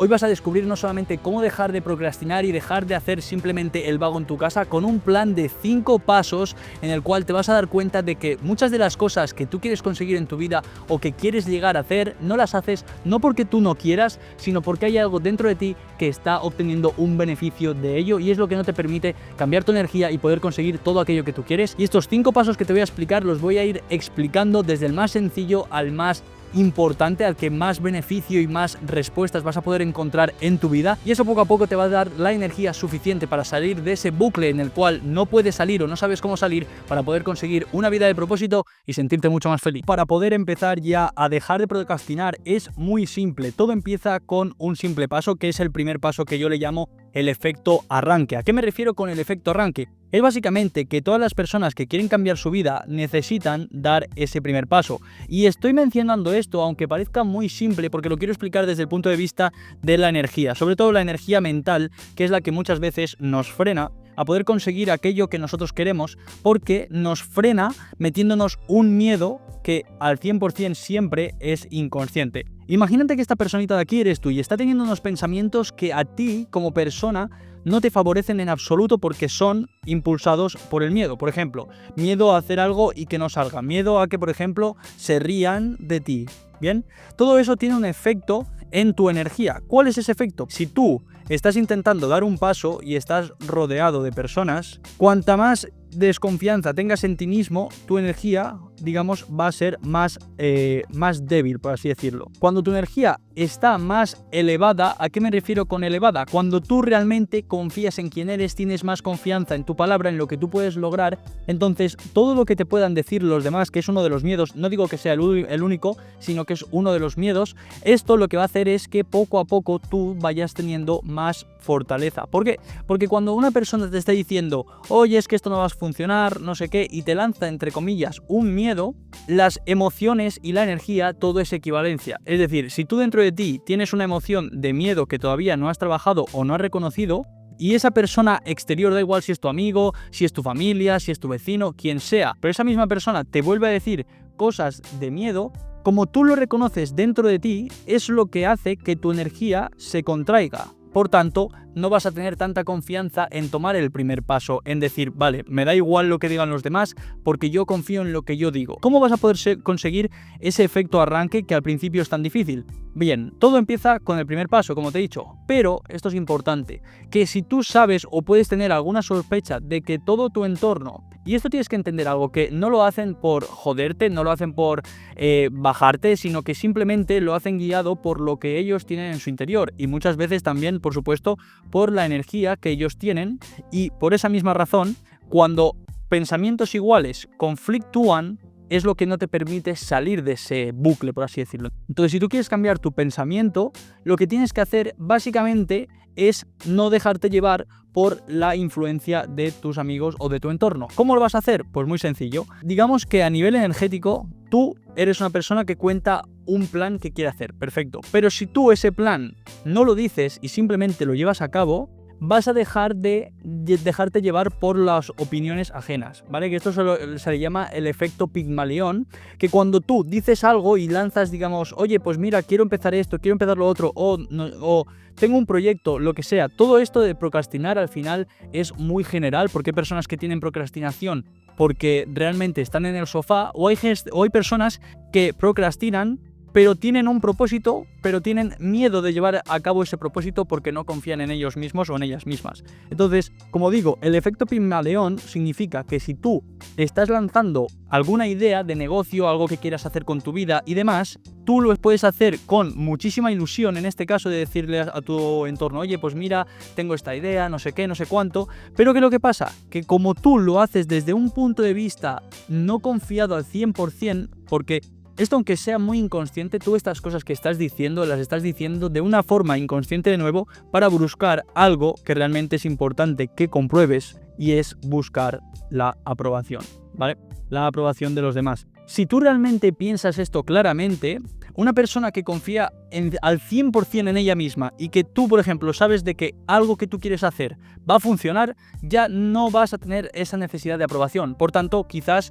Hoy vas a descubrir no solamente cómo dejar de procrastinar y dejar de hacer simplemente el vago en tu casa con un plan de 5 pasos en el cual te vas a dar cuenta de que muchas de las cosas que tú quieres conseguir en tu vida o que quieres llegar a hacer, no las haces no porque tú no quieras, sino porque hay algo dentro de ti que está obteniendo un beneficio de ello y es lo que no te permite cambiar tu energía y poder conseguir todo aquello que tú quieres. Y estos 5 pasos que te voy a explicar los voy a ir explicando desde el más sencillo al más importante, al que más beneficio y más respuestas vas a poder encontrar en tu vida, y eso poco a poco te va a dar la energía suficiente para salir de ese bucle en el cual no puedes salir o no sabes cómo salir, para poder conseguir una vida de propósito y sentirte mucho más feliz. Para poder empezar ya a dejar de procrastinar es muy simple, todo empieza con un simple paso, que es el primer paso que yo le llamo el efecto arranque. ¿A qué me refiero con el efecto arranque? Es básicamente que todas las personas que quieren cambiar su vida necesitan dar ese primer paso. Y estoy mencionando esto, aunque parezca muy simple, porque lo quiero explicar desde el punto de vista de la energía, sobre todo la energía mental, que es la que muchas veces nos frena a poder conseguir aquello que nosotros queremos, porque nos frena metiéndonos un miedo que al 100% siempre es inconsciente. Imagínate que esta personita de aquí eres tú y está teniendo unos pensamientos que a ti como persona no te favorecen en absoluto porque son impulsados por el miedo. Por ejemplo, miedo a hacer algo y que no salga, miedo a que, por ejemplo, se rían de ti. Bien, todo eso tiene un efecto en tu energía. ¿Cuál es ese efecto? Si tú estás intentando dar un paso y estás rodeado de personas, cuanta más desconfianza tengas en ti mismo, tu energía, digamos, va a ser más débil, por así decirlo. Cuando tu energía está más elevada, ¿a qué me refiero con elevada? Cuando tú realmente confías en quién eres, tienes más confianza en tu palabra, en lo que tú puedes lograr, entonces todo lo que te puedan decir los demás, que es uno de los miedos, no digo que sea el único, sino que es uno de los miedos, esto lo que va a hacer es que poco a poco tú vayas teniendo más fortaleza. ¿Por qué? Porque cuando una persona te está diciendo, oye, es que esto no va a funcionar, no sé qué, y te lanza, entre comillas, un miedo, las emociones y la energía, todo es equivalencia. Es decir, si tú dentro de ti tienes una emoción de miedo que todavía no has trabajado o no has reconocido, y esa persona exterior, da igual si es tu amigo, si es tu familia, si es tu vecino, quien sea, pero esa misma persona te vuelve a decir cosas de miedo, como tú lo reconoces dentro de ti, es lo que hace que tu energía se contraiga. Por tanto, no vas a tener tanta confianza en tomar el primer paso, en decir, vale, me da igual lo que digan los demás, porque yo confío en lo que yo digo. ¿Cómo vas a poder conseguir ese efecto arranque que al principio es tan difícil? Bien, todo empieza con el primer paso, como te he dicho, pero esto es importante, que si tú sabes o puedes tener alguna sospecha de que todo tu entorno, y esto tienes que entender algo, que no lo hacen por joderte, no lo hacen por bajarte, sino que simplemente lo hacen guiado por lo que ellos tienen en su interior, y muchas veces también, por supuesto, por la energía que ellos tienen, y por esa misma razón, cuando pensamientos iguales conflictúan, es lo que no te permite salir de ese bucle, por así decirlo. Entonces, si tú quieres cambiar tu pensamiento, lo que tienes que hacer básicamente es no dejarte llevar por la influencia de tus amigos o de tu entorno. ¿Cómo lo vas a hacer? Pues muy sencillo. Digamos que a nivel energético, tú eres una persona que cuenta un plan que quiere hacer, perfecto. Pero si tú ese plan no lo dices y simplemente lo llevas a cabo, vas a dejar de dejarte llevar por las opiniones ajenas, ¿vale? Que esto se le llama el efecto Pigmalión, que cuando tú dices algo y lanzas, digamos, oye, pues mira, quiero empezar esto, quiero empezar lo otro, o tengo un proyecto, lo que sea, todo esto de procrastinar al final es muy general, porque hay personas que tienen procrastinación porque realmente están en el sofá, o hay personas que procrastinan pero tienen un propósito, pero tienen miedo de llevar a cabo ese propósito porque no confían en ellos mismos o en ellas mismas. Entonces, como digo, el efecto Pigmalión significa que si tú estás lanzando alguna idea de negocio, algo que quieras hacer con tu vida y demás, tú lo puedes hacer con muchísima ilusión, en este caso de decirle a tu entorno, oye, pues mira, tengo esta idea, no sé qué, no sé cuánto, pero ¿qué es lo que pasa? Que como tú lo haces desde un punto de vista no confiado al 100%, porque esto, aunque sea muy inconsciente, tú estas cosas que estás diciendo, las estás diciendo de una forma inconsciente de nuevo para buscar algo que realmente es importante que compruebes, y es buscar la aprobación, ¿vale? La aprobación de los demás. Si tú realmente piensas esto claramente, Una persona que confía al 100% en ella misma y que tú, por ejemplo, sabes de que algo que tú quieres hacer va a funcionar, ya no vas a tener esa necesidad de aprobación. Por tanto, quizás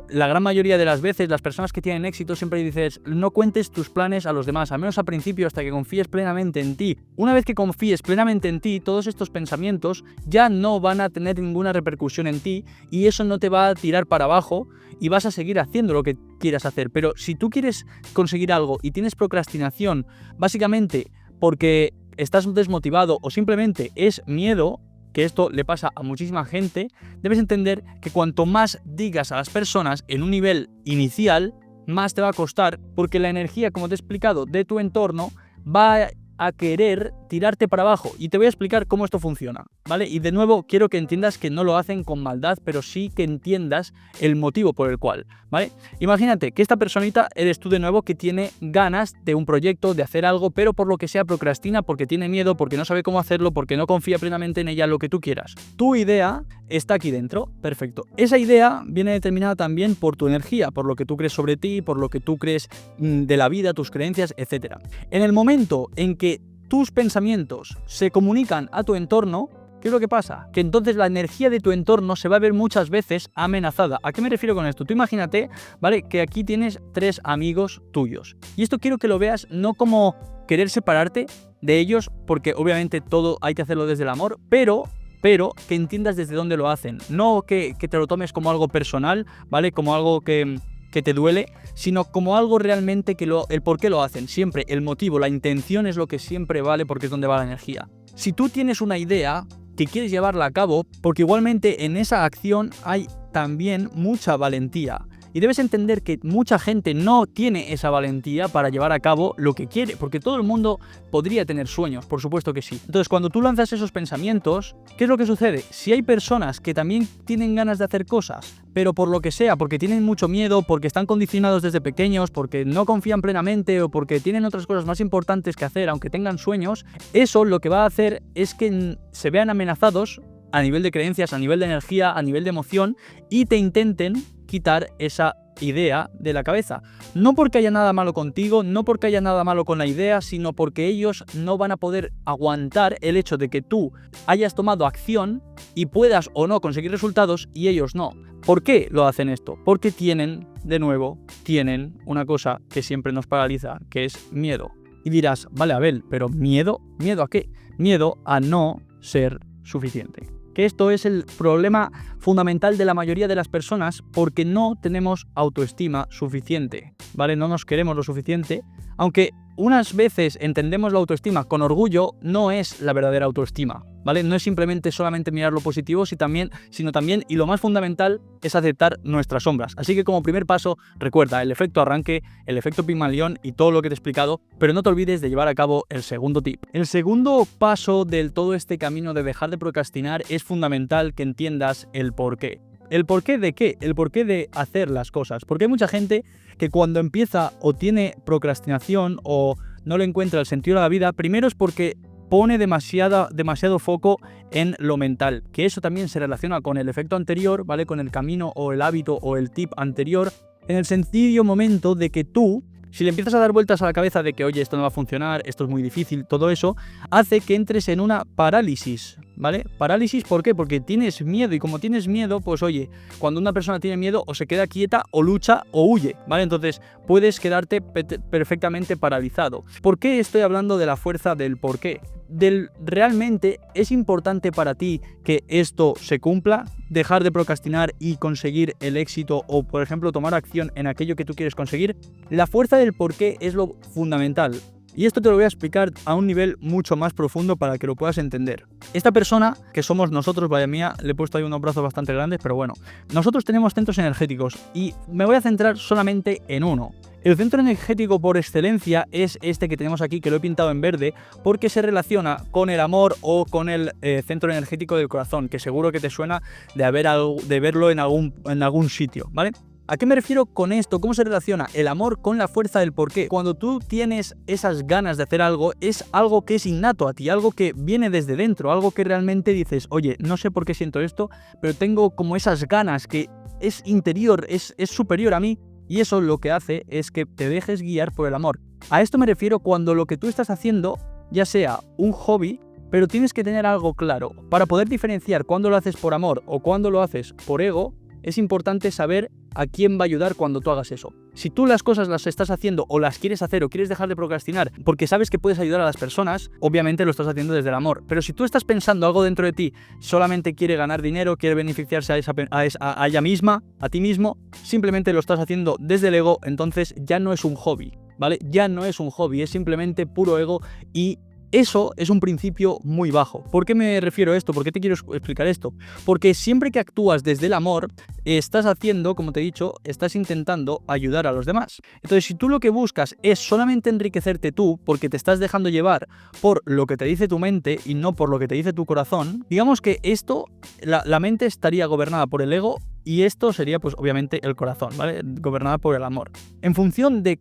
la gran mayoría de las veces las personas que tienen éxito siempre dices, no cuentes tus planes a los demás, al menos al principio, hasta que confíes plenamente en ti. Una vez que confíes plenamente en ti, todos estos pensamientos ya no van a tener ninguna repercusión en ti y eso no te va a tirar para abajo y vas a seguir haciendo lo que quieras hacer. Pero si tú quieres conseguir algo y tienes procrastinación, básicamente porque estás desmotivado o simplemente es miedo, que esto le pasa a muchísima gente, debes entender que cuanto más digas a las personas en un nivel inicial, más te va a costar, porque la energía, como te he explicado, de tu entorno va a querer tirarte para abajo, y te voy a explicar cómo esto funciona, ¿vale? Y de nuevo quiero que entiendas que no lo hacen con maldad, pero sí que entiendas el motivo por el cual, ¿vale? Imagínate que esta personita eres tú de nuevo, que tiene ganas de un proyecto, de hacer algo, pero por lo que sea procrastina porque tiene miedo, porque no sabe cómo hacerlo, porque no confía plenamente en ella, lo que tú quieras. Tu idea está aquí dentro, perfecto. Esa idea viene determinada también por tu energía, por lo que tú crees sobre ti, por lo que tú crees de la vida, tus creencias, etc. En el momento en que tus pensamientos se comunican a tu entorno, ¿qué es lo que pasa? Que entonces la energía de tu entorno se va a ver muchas veces amenazada. ¿A qué me refiero con esto? Tú imagínate, ¿vale?, que aquí tienes 3 amigos tuyos. Y esto quiero que lo veas no como querer separarte de ellos, porque obviamente todo hay que hacerlo desde el amor, pero que entiendas desde dónde lo hacen. No que te lo tomes como algo personal, ¿vale?, como algo que te duele, sino como algo realmente el por qué lo hacen. Siempre el motivo, la intención es lo que siempre vale, porque es donde va la energía. Si tú tienes una idea que quieres llevarla a cabo, porque igualmente en esa acción hay también mucha valentía. Y debes entender que mucha gente no tiene esa valentía para llevar a cabo lo que quiere, porque todo el mundo podría tener sueños, por supuesto que sí. Entonces, cuando tú lanzas esos pensamientos, ¿qué es lo que sucede? Si hay personas que también tienen ganas de hacer cosas, pero por lo que sea, porque tienen mucho miedo, porque están condicionados desde pequeños, porque no confían plenamente o porque tienen otras cosas más importantes que hacer, aunque tengan sueños, eso lo que va a hacer es que se vean amenazados a nivel de creencias, a nivel de energía, a nivel de emoción, y te intenten quitar esa idea de la cabeza. No porque haya nada malo contigo, no porque haya nada malo con la idea, sino porque ellos no van a poder aguantar el hecho de que tú hayas tomado acción y puedas o no conseguir resultados y ellos no. ¿Por qué lo hacen esto? Porque tienen una cosa que siempre nos paraliza, que es miedo. Y dirás, vale, Abel, pero ¿miedo? ¿Miedo a qué? Miedo a no ser suficiente. Que esto es el problema fundamental de la mayoría de las personas, porque no tenemos autoestima suficiente, ¿vale? No nos queremos lo suficiente, aunque unas veces entendemos la autoestima con orgullo, no es la verdadera autoestima, ¿vale? No es simplemente solamente mirar lo positivo, sino también, y lo más fundamental, es aceptar nuestras sombras. Así que como primer paso, recuerda el efecto arranque, el efecto Pigmalión y todo lo que te he explicado, pero no te olvides de llevar a cabo el segundo tip. El segundo paso del todo este camino de dejar de procrastinar es fundamental que entiendas el porqué. ¿El porqué de qué? El porqué de hacer las cosas. Porque hay mucha gente que cuando empieza o tiene procrastinación o no le encuentra el sentido a la vida, primero es porque pone demasiado foco en lo mental, que eso también se relaciona con el efecto anterior, ¿vale? Con el camino o el hábito o el tip anterior, en el sencillo momento de que tú, si le empiezas a dar vueltas a la cabeza de que, oye, esto no va a funcionar, esto es muy difícil, todo eso, hace que entres en una parálisis, ¿vale? Parálisis, ¿por qué? Porque tienes miedo, y como tienes miedo, pues oye, cuando una persona tiene miedo, o se queda quieta, o lucha, o huye, ¿vale? Entonces, puedes quedarte perfectamente paralizado. ¿Por qué estoy hablando de la fuerza del por qué? Realmente es importante para ti que esto se cumpla, dejar de procrastinar y conseguir el éxito, o por ejemplo tomar acción en aquello que tú quieres conseguir. La fuerza del porqué es lo fundamental, y esto te lo voy a explicar a un nivel mucho más profundo para que lo puedas entender. Esta persona, que somos nosotros, vaya mía, le he puesto ahí unos brazos bastante grandes, pero bueno, nosotros tenemos centros energéticos y me voy a centrar solamente en uno. El centro energético por excelencia es este que tenemos aquí, que lo he pintado en verde, porque se relaciona con el amor o con el centro energético del corazón, que seguro que te suena de verlo en algún sitio, ¿vale? ¿A qué me refiero con esto? ¿Cómo se relaciona el amor con la fuerza del porqué? Cuando tú tienes esas ganas de hacer algo, es algo que es innato a ti, algo que viene desde dentro, algo que realmente dices, oye, no sé por qué siento esto, pero tengo como esas ganas que es interior, es superior a mí. Y eso lo que hace es que te dejes guiar por el amor. A esto me refiero cuando lo que tú estás haciendo, ya sea un hobby, pero tienes que tener algo claro. Para poder diferenciar cuándo lo haces por amor o cuándo lo haces por ego, es importante saber a quién va a ayudar cuando tú hagas eso. Si tú las cosas las estás haciendo o las quieres hacer o quieres dejar de procrastinar porque sabes que puedes ayudar a las personas, obviamente lo estás haciendo desde el amor. Pero si tú estás pensando algo dentro de ti, solamente quiere ganar dinero, quiere beneficiarse a ella misma, a ti mismo, simplemente lo estás haciendo desde el ego, entonces ya no es un hobby, ¿vale? Ya no es un hobby, es simplemente puro ego y eso es un principio muy bajo. ¿Por qué me refiero a esto? ¿Por qué te quiero explicar esto? Porque siempre que actúas desde el amor, estás haciendo, como te he dicho, estás intentando ayudar a los demás. Entonces, si tú lo que buscas es solamente enriquecerte tú, porque te estás dejando llevar por lo que te dice tu mente y no por lo que te dice tu corazón, digamos que esto, la mente estaría gobernada por el ego y esto sería, pues, obviamente el corazón, ¿vale? Gobernada por el amor. En función de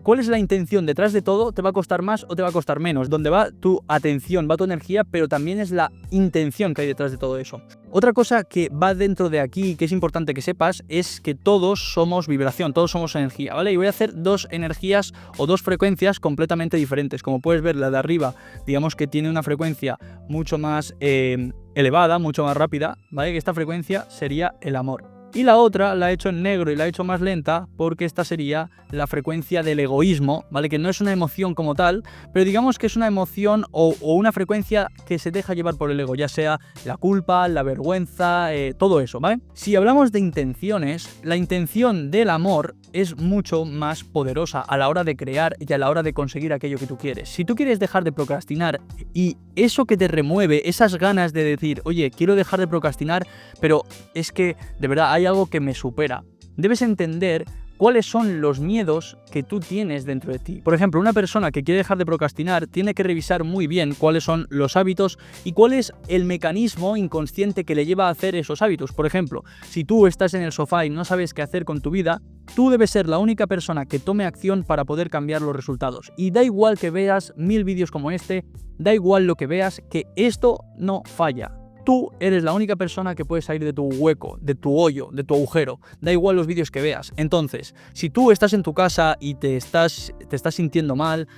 cuál es la intención detrás de todo, te va a costar más o te va a costar menos. Donde va tu atención, va tu energía, pero también es la intención que hay detrás de todo eso. Otra cosa que va dentro de aquí, que es importante que sepas, es que todos somos vibración, todos somos energía, ¿vale? Y voy a hacer dos energías o dos frecuencias completamente diferentes. Como puedes ver, la de arriba, digamos que tiene una frecuencia mucho más elevada, mucho más rápida, ¿vale? Que esta frecuencia sería el amor. Y la otra la he hecho en negro y la he hecho más lenta porque esta sería la frecuencia del egoísmo, ¿vale? Que no es una emoción como tal, pero digamos que es una emoción o una frecuencia que se deja llevar por el ego, ya sea la culpa, la vergüenza, todo eso, ¿vale? Si hablamos de intenciones, la intención del amor es mucho más poderosa a la hora de crear y a la hora de conseguir aquello que tú quieres. Si tú quieres dejar de procrastinar y eso que te remueve, esas ganas de decir, oye, quiero dejar de procrastinar, pero es que de verdad hay algo que me supera, debes entender cuáles son los miedos que tú tienes dentro de ti. Por ejemplo, una persona que quiere dejar de procrastinar tiene que revisar muy bien cuáles son los hábitos y cuál es el mecanismo inconsciente que le lleva a hacer esos hábitos. Por ejemplo, si tú estás en el sofá y no sabes qué hacer con tu vida, tú debes ser la única persona que tome acción para poder cambiar los resultados. Y da igual que veas 1000 vídeos como este, da igual lo que veas, que esto no falla. Tú eres la única persona que puede salir de tu hueco, de tu hoyo, de tu agujero. Da igual los vídeos que veas. Entonces, si tú estás en tu casa y te estás sintiendo mal,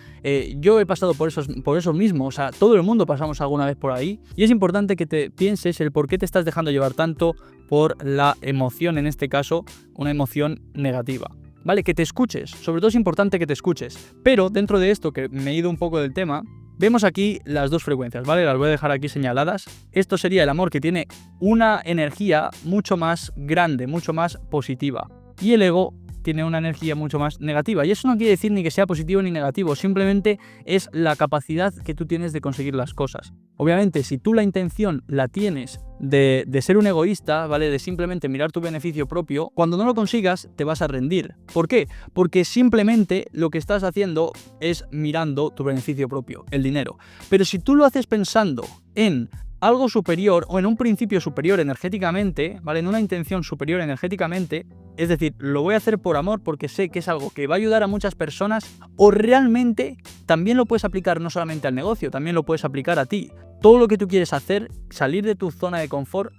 yo he pasado por eso mismo. O sea, todo el mundo pasamos alguna vez por ahí. Y es importante que te pienses el por qué te estás dejando llevar tanto por la emoción, en este caso, una emoción negativa. ¿Vale? Que te escuches. Sobre todo es importante que te escuches. Pero dentro de esto, que me he ido un poco del tema, vemos aquí las dos frecuencias, ¿vale? Las voy a dejar aquí señaladas. Esto sería el amor, que tiene una energía mucho más grande, mucho más positiva. Y el ego tiene una energía mucho más negativa. Y eso no quiere decir ni que sea positivo ni negativo, simplemente es la capacidad que tú tienes de conseguir las cosas. Obviamente, si tú la intención la tienes de ser un egoísta, ¿vale? De simplemente mirar tu beneficio propio, cuando no lo consigas te vas a rendir. ¿Por qué? Porque simplemente lo que estás haciendo es mirando tu beneficio propio, el dinero. Pero si tú lo haces pensando en algo superior o en un principio superior energéticamente, ¿vale? En una intención superior energéticamente, es decir, lo voy a hacer por amor porque sé que es algo que va a ayudar a muchas personas, o realmente también lo puedes aplicar no solamente al negocio, también lo puedes aplicar a ti. Todo lo que tú quieres hacer, salir de tu zona de confort,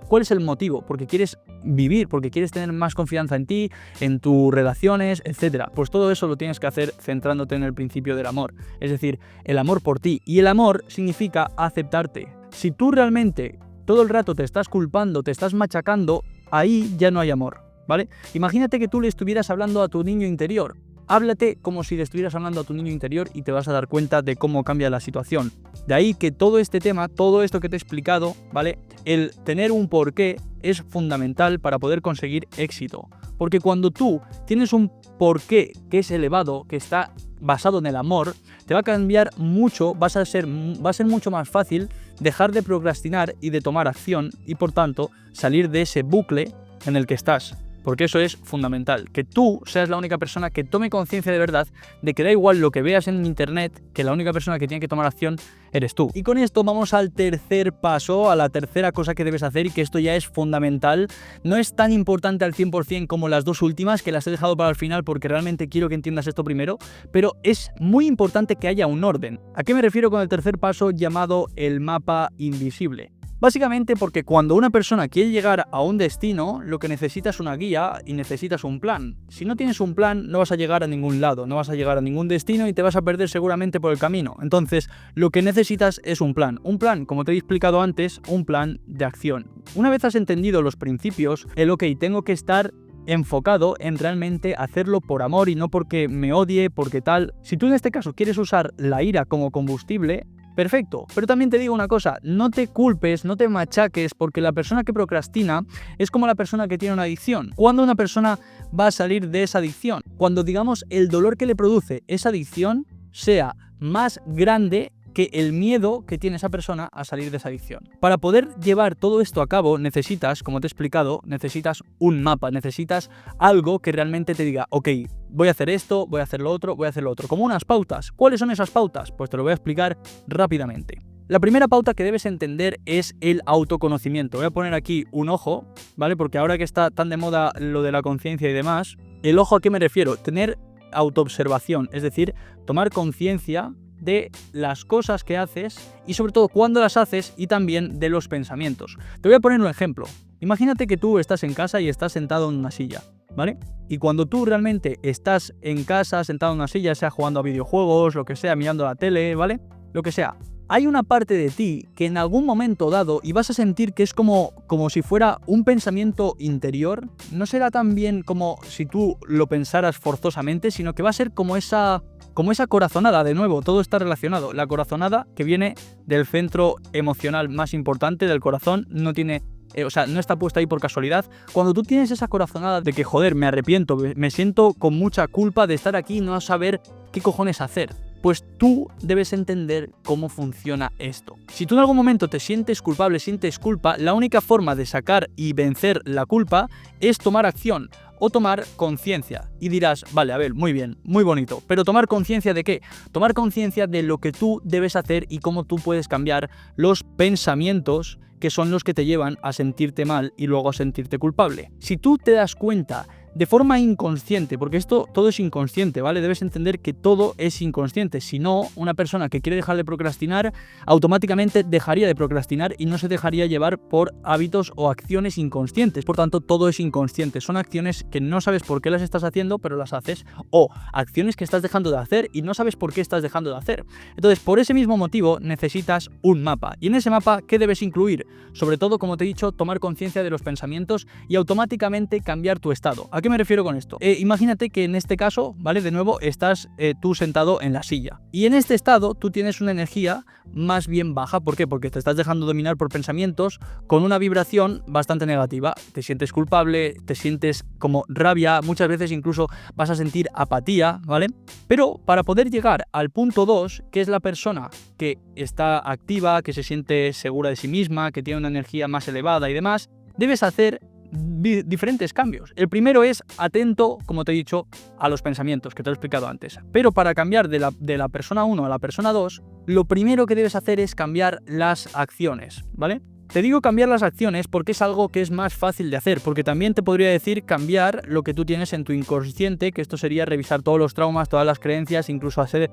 ¿cuál es el motivo? Porque quieres vivir, porque quieres tener más confianza en ti, en tus relaciones, etc. Pues todo eso lo tienes que hacer centrándote en el principio del amor, es decir, el amor por ti. Y el amor significa aceptarte. Si tú realmente todo el rato te estás culpando, te estás machacando, ahí ya no hay amor, ¿vale? Imagínate que tú le estuvieras hablando a tu niño interior. Háblate como si le estuvieras hablando a tu niño interior y te vas a dar cuenta de cómo cambia la situación. De ahí que todo este tema, todo esto que te he explicado, ¿vale? El tener un porqué es fundamental para poder conseguir éxito. Porque cuando tú tienes un porqué que es elevado, que está basado en el amor, te va a cambiar mucho, va a ser mucho más fácil dejar de procrastinar y de tomar acción y por tanto salir de ese bucle en el que estás. Porque eso es fundamental, que tú seas la única persona que tome conciencia de verdad de que da igual lo que veas en internet, que la única persona que tiene que tomar acción eres tú. Y con esto vamos al tercer paso, a la tercera cosa que debes hacer, y que esto ya es fundamental. No es tan importante al 100% como las dos últimas, que las he dejado para el final porque realmente quiero que entiendas esto primero, pero es muy importante que haya un orden. ¿A qué me refiero con el tercer paso llamado el mapa invisible? Básicamente porque cuando una persona quiere llegar a un destino, lo que necesita es una guía y necesitas un plan. Si no tienes un plan, no vas a llegar a ningún lado, no vas a llegar a ningún destino y te vas a perder seguramente por el camino. Entonces, lo que necesitas es un plan. Un plan, como te he explicado antes, un plan de acción. Una vez has entendido los principios, ok, tengo que estar enfocado en realmente hacerlo por amor y no porque me odie, porque tal. Si tú en este caso quieres usar la ira como combustible, perfecto, pero también te digo una cosa, no te culpes, no te machaques, porque la persona que procrastina es como la persona que tiene una adicción. ¿Cuándo una persona va a salir de esa adicción? Cuando, digamos, el dolor que le produce esa adicción sea más grande que el miedo que tiene esa persona a salir de esa adicción. Para poder llevar todo esto a cabo necesitas, como te he explicado, necesitas un mapa, necesitas algo que realmente te diga, ok, voy a hacer esto, voy a hacer lo otro, voy a hacer lo otro, como unas pautas. ¿Cuáles son esas pautas? Pues te lo voy a explicar rápidamente. La primera pauta que debes entender es el autoconocimiento. Voy a poner aquí un ojo, ¿vale? Porque ahora que está tan de moda lo de la conciencia y demás, ¿el ojo a qué me refiero? Tener autoobservación, es decir, tomar conciencia de las cosas que haces y sobre todo cuándo las haces y también de los pensamientos. Te voy a poner un ejemplo. Imagínate que tú estás en casa y estás sentado en una silla, ¿vale? Y cuando tú realmente estás en casa sentado en una silla, sea jugando a videojuegos, lo que sea, mirando la tele, ¿vale? Lo que sea. Hay una parte de ti que en algún momento dado, y vas a sentir que es como si fuera un pensamiento interior, no será tan bien como si tú lo pensaras forzosamente, sino que va a ser como esa corazonada. De nuevo, todo está relacionado. La corazonada que viene del centro emocional más importante del corazón, no tiene... no está puesta ahí por casualidad. Cuando tú tienes esa corazonada de que, joder, me arrepiento, me siento con mucha culpa de estar aquí y no saber qué cojones hacer, pues tú debes entender cómo funciona esto. Si tú en algún momento te sientes culpable, sientes culpa, la única forma de sacar y vencer la culpa es tomar acción o tomar conciencia. Y dirás, vale, a ver, muy bien, muy bonito, pero ¿tomar conciencia de qué? Tomar conciencia de lo que tú debes hacer y cómo tú puedes cambiar los pensamientos que son los que te llevan a sentirte mal y luego a sentirte culpable. Si tú te das cuenta de forma inconsciente, porque esto todo es inconsciente, ¿vale? Debes entender que todo es inconsciente. Si no, una persona que quiere dejar de procrastinar, automáticamente dejaría de procrastinar y no se dejaría llevar por hábitos o acciones inconscientes. Por tanto, todo es inconsciente. Son acciones que no sabes por qué las estás haciendo, pero las haces. O acciones que estás dejando de hacer y no sabes por qué estás dejando de hacer. Entonces, por ese mismo motivo, necesitas un mapa. Y en ese mapa, ¿qué debes incluir? Sobre todo, como te he dicho, tomar conciencia de los pensamientos y automáticamente cambiar tu estado. ¿A qué me refiero con esto? Imagínate que en este caso, ¿vale? De nuevo, estás tú sentado en la silla. Y en este estado tú tienes una energía más bien baja. ¿Por qué? Porque te estás dejando dominar por pensamientos con una vibración bastante negativa. Te sientes culpable, te sientes como rabia, muchas veces incluso vas a sentir apatía, ¿vale? Pero para poder llegar al punto 2, que es la persona que está activa, que se siente segura de sí misma, que tiene una energía más elevada y demás, debes hacer diferentes cambios. El primero es atento, como te he dicho, a los pensamientos, que te lo he explicado antes. Pero para cambiar de la persona 1 a la persona 2, lo primero que debes hacer es cambiar las acciones, ¿vale? Te digo cambiar las acciones porque es algo que es más fácil de hacer, porque también te podría decir cambiar lo que tú tienes en tu inconsciente, que esto sería revisar todos los traumas, todas las creencias, incluso hacer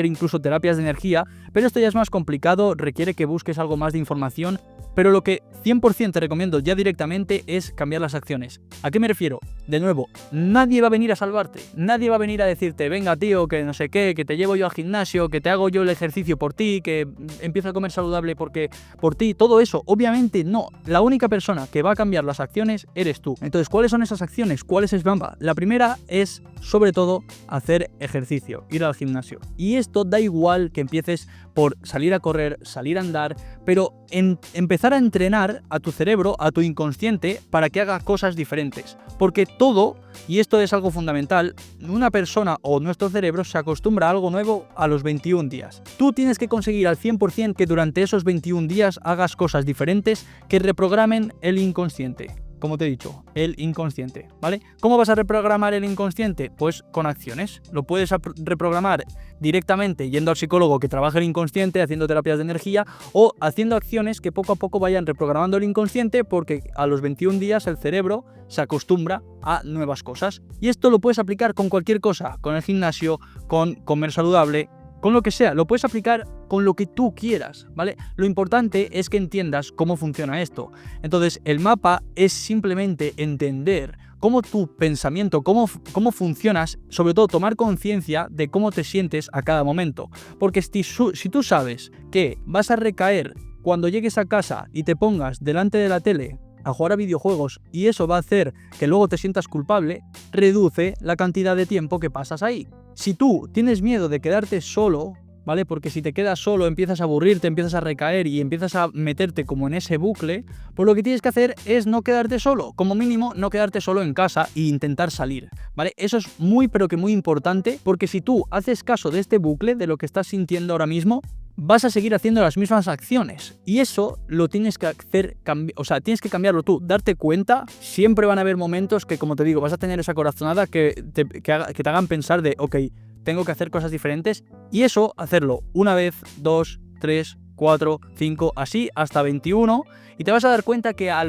incluso terapias de energía, pero esto ya es más complicado, requiere que busques algo más de información, pero lo que 100% te recomiendo ya directamente es cambiar las acciones. ¿A qué me refiero? De nuevo, nadie va a venir a salvarte, nadie va a venir a decirte, venga tío, que no sé qué, que te llevo yo al gimnasio, que te hago yo el ejercicio por ti, que empiezo a comer saludable porque por ti, todo eso, obviamente no. La única persona que va a cambiar las acciones eres tú. Entonces, ¿cuáles son esas acciones? ¿Cuál es el mapa? La primera es, sobre todo, hacer ejercicio, ir al gimnasio. Y esto da igual que empieces por salir a correr, salir a andar, pero empezar a entrenar a tu cerebro, a tu inconsciente, para que haga cosas diferentes. Porque todo, y esto es algo fundamental, una persona o nuestro cerebro se acostumbra a algo nuevo a los 21 días. Tú tienes que conseguir al 100% que durante esos 21 días hagas cosas diferentes que reprogramen el inconsciente. Como te he dicho, el inconsciente, ¿vale? ¿Cómo vas a reprogramar el inconsciente? Pues con acciones. Lo puedes reprogramar directamente yendo al psicólogo que trabaja el inconsciente, haciendo terapias de energía o haciendo acciones que poco a poco vayan reprogramando el inconsciente, porque a los 21 días el cerebro se acostumbra a nuevas cosas. Y esto lo puedes aplicar con cualquier cosa, con el gimnasio, con comer saludable, con lo que sea, lo puedes aplicar con lo que tú quieras, ¿vale? Lo importante es que entiendas cómo funciona esto. Entonces, el mapa es simplemente entender cómo tu pensamiento, cómo funcionas, sobre todo tomar conciencia de cómo te sientes a cada momento. Porque si tú sabes que vas a recaer cuando llegues a casa y te pongas delante de la tele a jugar a videojuegos y eso va a hacer que luego te sientas culpable, reduce la cantidad de tiempo que pasas ahí. Si tú tienes miedo de quedarte solo, ¿vale? Porque si te quedas solo empiezas a aburrirte, empiezas a recaer y empiezas a meterte como en ese bucle, pues lo que tienes que hacer es no quedarte solo, como mínimo no quedarte solo en casa e intentar salir, ¿vale? Eso es muy pero que muy importante, porque si tú haces caso de este bucle, de lo que estás sintiendo ahora mismo, vas a seguir haciendo las mismas acciones y eso lo tienes que hacer, tienes que cambiarlo tú, darte cuenta. Siempre van a haber momentos que, como te digo, vas a tener esa corazonada que te hagan pensar de, ok, tengo que hacer cosas diferentes y eso, hacerlo una vez, 2, 3, 4, 5, así hasta 21 y te vas a dar cuenta que a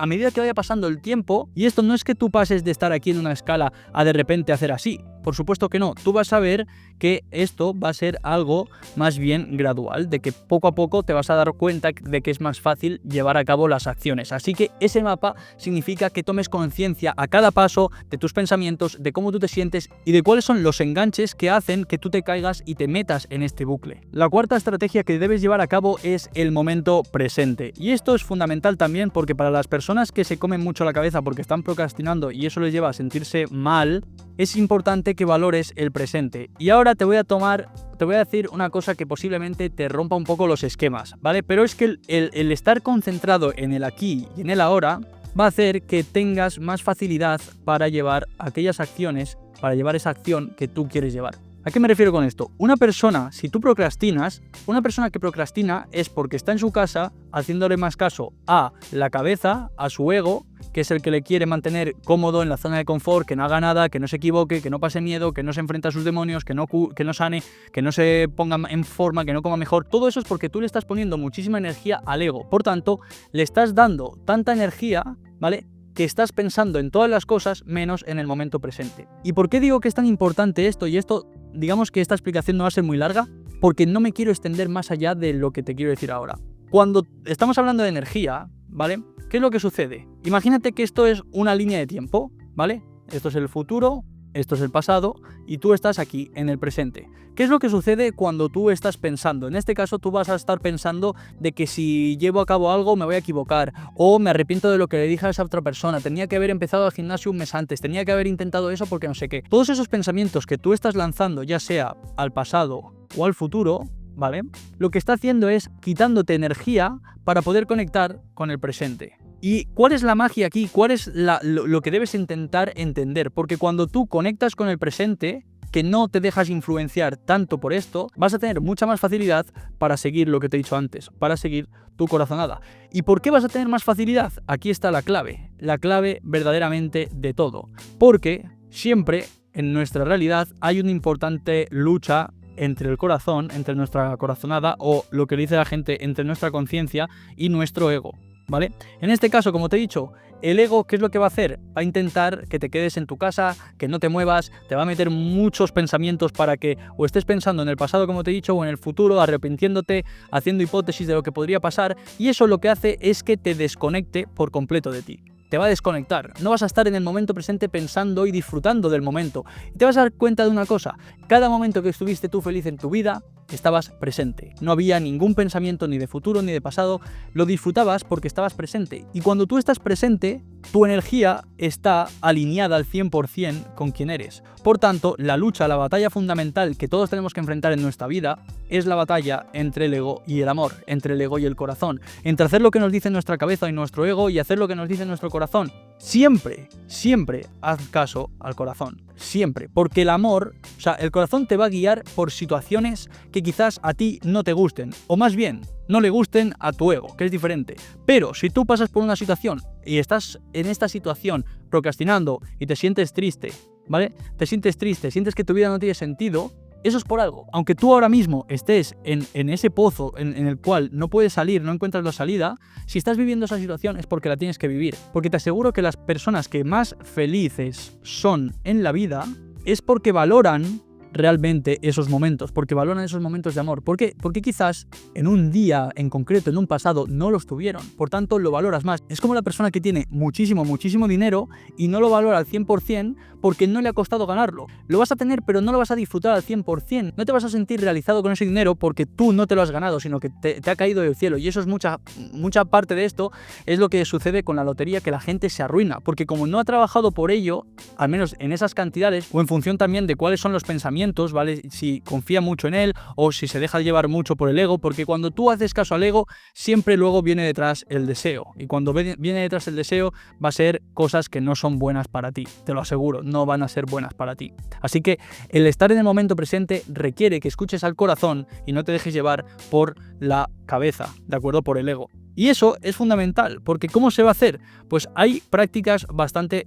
medida que vaya pasando el tiempo, y esto no es que tú pases de estar aquí en una escala a de repente hacer así, por supuesto que no, tú vas a ver que esto va a ser algo más bien gradual, de que poco a poco te vas a dar cuenta de que es más fácil llevar a cabo las acciones. Así que ese mapa significa que tomes conciencia a cada paso de tus pensamientos, de cómo tú te sientes y de cuáles son los enganches que hacen que tú te caigas y te metas en este bucle. La cuarta estrategia que debes llevar a cabo es el momento presente. Y esto es fundamental también porque para las personas que se comen mucho la cabeza porque están procrastinando y eso les lleva a sentirse mal, es importante que valores el presente. Y ahora te voy a decir una cosa que posiblemente te rompa un poco los esquemas, ¿vale? Pero es que el estar concentrado en el aquí y en el ahora va a hacer que tengas más facilidad para llevar aquellas acciones, para llevar esa acción que tú quieres llevar. ¿A qué me refiero con esto? Una persona, si tú procrastinas, una persona que procrastina es porque está en su casa haciéndole más caso a la cabeza, a su ego, que es el que le quiere mantener cómodo en la zona de confort, que no haga nada, que no se equivoque, que no pase miedo, que no se enfrente a sus demonios, que no sane, que no se ponga en forma, que no coma mejor. Todo eso es porque tú le estás poniendo muchísima energía al ego. Por tanto, le estás dando tanta energía, ¿vale?, que estás pensando en todas las cosas menos en el momento presente. ¿Y por qué digo que es tan importante esto? Y esto, digamos que esta explicación no va a ser muy larga, porque no me quiero extender más allá de lo que te quiero decir ahora. Cuando estamos hablando de energía, ¿vale?, ¿qué es lo que sucede? Imagínate que esto es una línea de tiempo, ¿vale? Esto es el futuro, esto es el pasado y tú estás aquí en el presente. ¿Qué es lo que sucede cuando tú estás pensando? En este caso tú vas a estar pensando de que si llevo a cabo algo me voy a equivocar o me arrepiento de lo que le dije a esa otra persona, tenía que haber empezado al gimnasio un mes antes, tenía que haber intentado eso porque no sé qué. Todos esos pensamientos que tú estás lanzando, ya sea al pasado o al futuro, ¿vale?, lo que está haciendo es quitándote energía para poder conectar con el presente. ¿Y cuál es la magia aquí? ¿Cuál es lo que debes intentar entender? Porque cuando tú conectas con el presente, que no te dejas influenciar tanto por esto, vas a tener mucha más facilidad para seguir lo que te he dicho antes, para seguir tu corazonada. ¿Y por qué vas a tener más facilidad? Aquí está la clave verdaderamente de todo. Porque siempre en nuestra realidad hay una importante lucha entre el corazón, entre nuestra corazonada o lo que dice la gente, entre nuestra conciencia y nuestro ego, ¿vale? En este caso, como te he dicho, el ego, ¿qué es lo que va a hacer? Va a intentar que te quedes en tu casa, que no te muevas, te va a meter muchos pensamientos para que o estés pensando en el pasado, como te he dicho, o en el futuro, arrepintiéndote, haciendo hipótesis de lo que podría pasar, y eso lo que hace es que te desconecte por completo de ti. Te va a desconectar, no vas a estar en el momento presente pensando y disfrutando del momento. Y te vas a dar cuenta de una cosa, cada momento que estuviste tú feliz en tu vida, estabas presente. No había ningún pensamiento ni de futuro ni de pasado, lo disfrutabas porque estabas presente. Y cuando tú estás presente, tu energía está alineada al 100% con quien eres. Por tanto, la lucha, la batalla fundamental que todos tenemos que enfrentar en nuestra vida es la batalla entre el ego y el amor, entre el ego y el corazón, entre hacer lo que nos dice nuestra cabeza y nuestro ego y hacer lo que nos dice nuestro corazón. Siempre, siempre haz caso al corazón, siempre, porque el amor, el corazón te va a guiar por situaciones que quizás a ti no te gusten, o más bien, no le gusten a tu ego, que es diferente. Pero si tú pasas por una situación y estás en esta situación procrastinando y te sientes triste, ¿vale? Te sientes triste, sientes que tu vida no tiene sentido, eso es por algo. Aunque tú ahora mismo estés en ese pozo en el cual no puedes salir, no encuentras la salida, si estás viviendo esa situación es porque la tienes que vivir. Porque te aseguro que las personas que más felices son en la vida es porque valoran realmente esos momentos, porque valoran esos momentos de amor. ¿Por qué? Porque quizás en un día en concreto, en un pasado, no los tuvieron, por tanto lo valoras más. Es como la persona que tiene muchísimo dinero y no lo valora al 100% porque no le ha costado ganarlo. Lo vas a tener, pero no lo vas a disfrutar al 100%. No te vas a sentir realizado con ese dinero porque tú no te lo has ganado, sino que te ha caído del cielo. Y eso es mucha parte de esto, es lo que sucede con la lotería, que la gente se arruina, porque como no ha trabajado por ello, al menos en esas cantidades, o en función también de cuáles son los pensamientos, ¿vale? Si confía mucho en él o si se deja llevar mucho por el ego, porque cuando tú haces caso al ego, siempre luego viene detrás el deseo. Y cuando viene detrás el deseo, va a ser cosas que no son buenas para ti, te lo aseguro, no van a ser buenas para ti. Así que el estar en el momento presente requiere que escuches al corazón y no te dejes llevar por la cabeza, ¿de acuerdo? Por el ego. Y eso es fundamental, porque ¿cómo se va a hacer? Pues hay prácticas bastante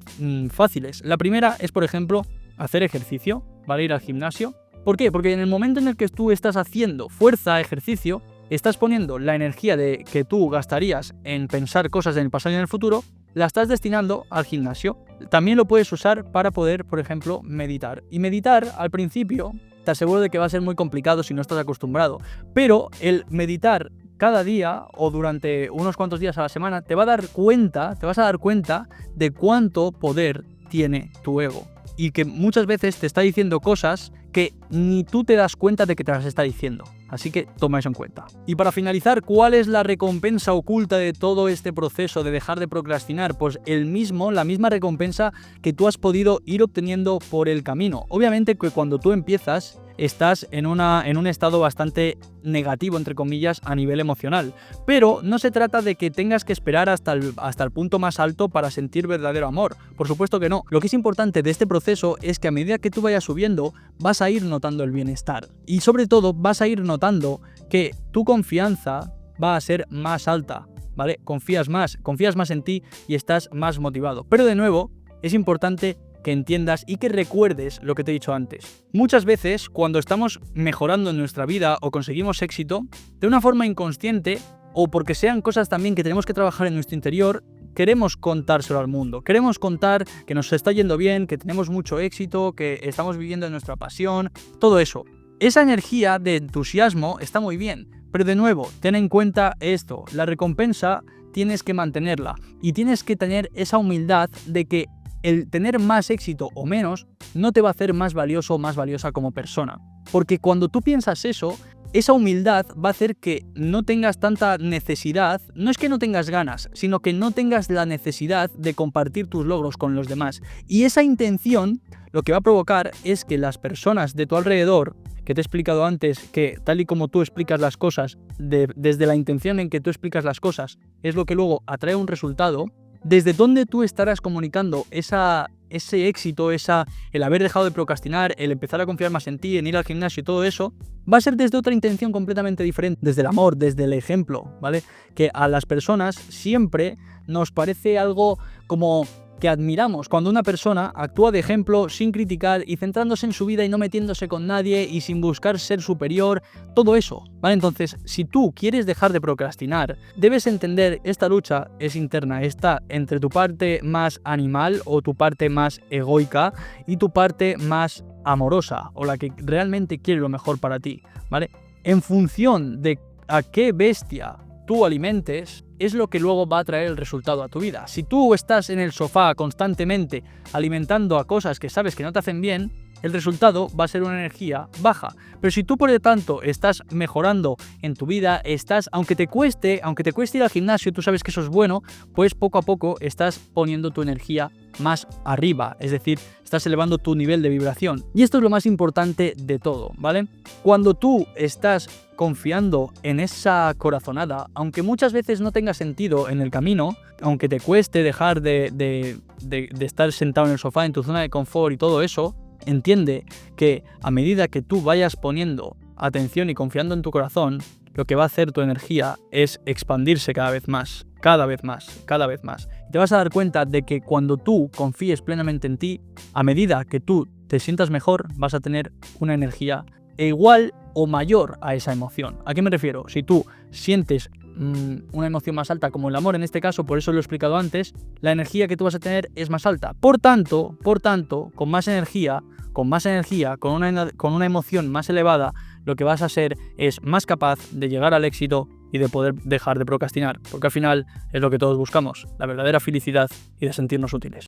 fáciles. La primera es, por ejemplo, hacer ejercicio, ¿vale? Ir al gimnasio. ¿Por qué? Porque en el momento en el que tú estás haciendo fuerza, ejercicio, estás poniendo la energía que tú gastarías en pensar cosas en el pasado y en el futuro, la estás destinando al gimnasio. También lo puedes usar para poder, por ejemplo, meditar. Y meditar, al principio, te aseguro de que va a ser muy complicado si no estás acostumbrado. Pero el meditar cada día o durante unos cuantos días a la semana te vas a dar cuenta de cuánto poder tiene tu ego. Y que muchas veces te está diciendo cosas que ni tú te das cuenta de que te las está diciendo. Así que toma eso en cuenta. Y para finalizar, ¿cuál es la recompensa oculta de todo este proceso de dejar de procrastinar? Pues la misma recompensa que tú has podido ir obteniendo por el camino. Obviamente que cuando tú empiezas, estás en un estado bastante negativo, entre comillas, a nivel emocional. Pero no se trata de que tengas que esperar hasta el punto más alto para sentir verdadero amor. Por supuesto que no. Lo que es importante de este proceso es que a medida que tú vayas subiendo, vas a ir notando el bienestar. Y sobre todo, vas a ir notando que tu confianza va a ser más alta, ¿vale? Confías más en ti y estás más motivado. Pero de nuevo, es importante que entiendas y que recuerdes lo que te he dicho antes. Muchas veces, cuando estamos mejorando en nuestra vida o conseguimos éxito, de una forma inconsciente, o porque sean cosas también que tenemos que trabajar en nuestro interior, queremos contárselo al mundo. Queremos contar que nos está yendo bien, que tenemos mucho éxito, que estamos viviendo en nuestra pasión, todo eso. Esa energía de entusiasmo está muy bien, pero de nuevo, ten en cuenta esto, la recompensa tienes que mantenerla y tienes que tener esa humildad de que el tener más éxito o menos no te va a hacer más valioso o más valiosa como persona. Porque cuando tú piensas eso, esa humildad va a hacer que no tengas tanta necesidad, no es que no tengas ganas, sino que no tengas la necesidad de compartir tus logros con los demás. Y esa intención lo que va a provocar es que las personas de tu alrededor, que te he explicado antes, que tal y como tú explicas las cosas, desde la intención en que tú explicas las cosas, es lo que luego atrae un resultado. Desde donde tú estarás comunicando ese éxito, el haber dejado de procrastinar, el empezar a confiar más en ti, en ir al gimnasio y todo eso, va a ser desde otra intención completamente diferente, desde el amor, desde el ejemplo, ¿vale? Que a las personas siempre nos parece algo como que admiramos cuando una persona actúa de ejemplo sin criticar y centrándose en su vida y no metiéndose con nadie y sin buscar ser superior, todo eso, ¿vale? Entonces, si tú quieres dejar de procrastinar, debes entender esta lucha es interna, está entre tu parte más animal o tu parte más egoica y tu parte más amorosa o la que realmente quiere lo mejor para ti, ¿vale? En función de a qué bestia tú alimentes, es lo que luego va a traer el resultado a tu vida. Si tú estás en el sofá constantemente alimentando a cosas que sabes que no te hacen bien, el resultado va a ser una energía baja. Pero si tú, por lo tanto, estás mejorando en tu vida, aunque te cueste ir al gimnasio, tú sabes que eso es bueno, pues poco a poco estás poniendo tu energía más arriba, es decir, estás elevando tu nivel de vibración. Y esto es lo más importante de todo, ¿vale? Cuando tú estás confiando en esa corazonada, aunque muchas veces no tenga sentido en el camino, aunque te cueste dejar de estar sentado en el sofá, en tu zona de confort y todo eso, entiende que a medida que tú vayas poniendo atención y confiando en tu corazón, lo que va a hacer tu energía es expandirse cada vez más, cada vez más, cada vez más. Y te vas a dar cuenta de que cuando tú confíes plenamente en ti, a medida que tú te sientas mejor, vas a tener una energía igual o mayor a esa emoción. ¿A qué me refiero? Si tú sientes una emoción más alta, como el amor en este caso, por eso lo he explicado antes, la energía que tú vas a tener es más alta. Por tanto, con más energía, con más energía, con una emoción más elevada, lo que vas a ser es más capaz de llegar al éxito y de poder dejar de procrastinar, porque al final es lo que todos buscamos, la verdadera felicidad y de sentirnos útiles.